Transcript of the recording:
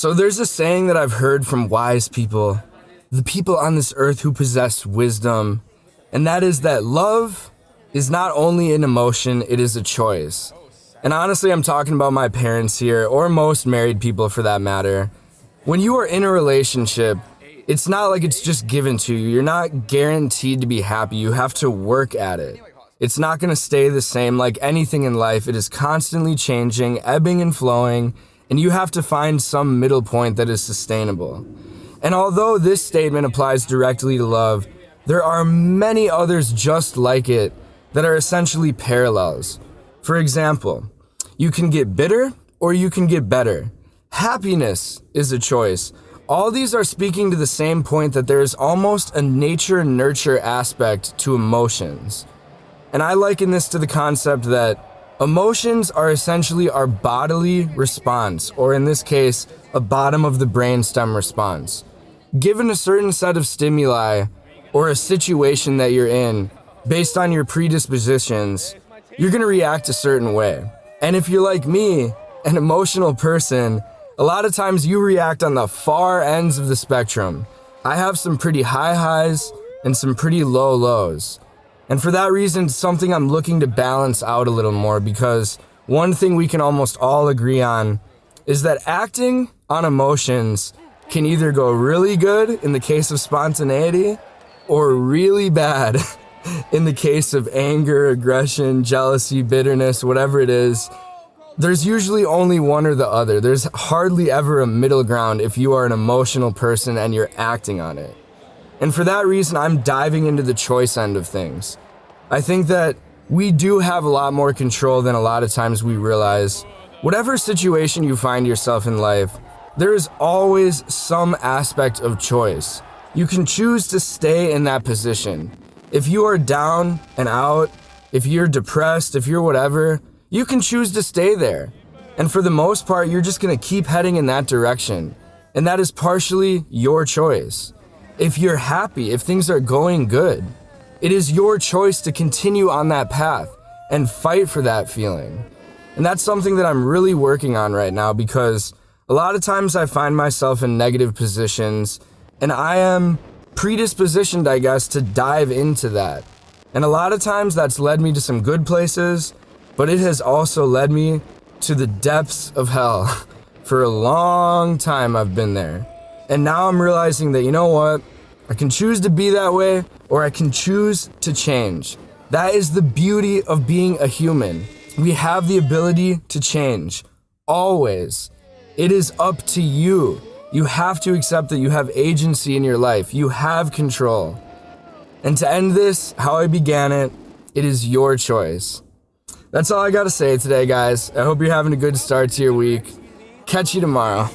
So there's a saying that I've heard from wise people, the people on this earth who possess wisdom, and that is that love is not only an emotion, it is a choice. And honestly, I'm talking about my parents here, or most married people for that matter. When you are in a relationship, it's not like it's just given to you. You're not guaranteed to be happy. You have to work at it. It's not going to stay the same. Like anything in life, it is constantly changing, ebbing and flowing, and you have to find some middle point that is sustainable. And although this statement applies directly to love, there are many others just like it that are essentially parallels. For example, you can get bitter or you can get better. Happiness is a choice. All these are speaking to the same point that there is almost a nature-nurture aspect to emotions. And I liken this to the concept that emotions are essentially our bodily response, or in this case, a bottom of the brainstem response. Given a certain set of stimuli or a situation that you're in, based on your predispositions, you're going to react a certain way. And if you're like me, an emotional person, a lot of times you react on the far ends of the spectrum. I have some pretty high highs and some pretty low lows. And for that reason, it's something I'm looking to balance out a little more, because one thing we can almost all agree on is that acting on emotions can either go really good in the case of spontaneity or really bad in the case of anger, aggression, jealousy, bitterness, whatever it is. There's usually only one or the other. There's hardly ever a middle ground if you are an emotional person and you're acting on it. And for that reason, I'm diving into the choice end of things. I think that we do have a lot more control than a lot of times we realize. Whatever situation you find yourself in life, there is always some aspect of choice. You can choose to stay in that position. If you are down and out, if you're depressed, if you're whatever, you can choose to stay there. And for the most part, you're just gonna keep heading in that direction. And that is partially your choice. If you're happy, if things are going good, it is your choice to continue on that path and fight for that feeling. And that's something that I'm really working on right now, because a lot of times I find myself in negative positions and I am predispositioned, I guess, to dive into that. And a lot of times that's led me to some good places, but it has also led me to the depths of hell. For a long time I've been there. And now I'm realizing that, you know what? I can choose to be that way, or I can choose to change. That is the beauty of being a human. We have the ability to change. Always. It is up to you. You have to accept that you have agency in your life. You have control. And to end this, how I began it, it is your choice. That's all I gotta say today, guys. I hope you're having a good start to your week. Catch you tomorrow.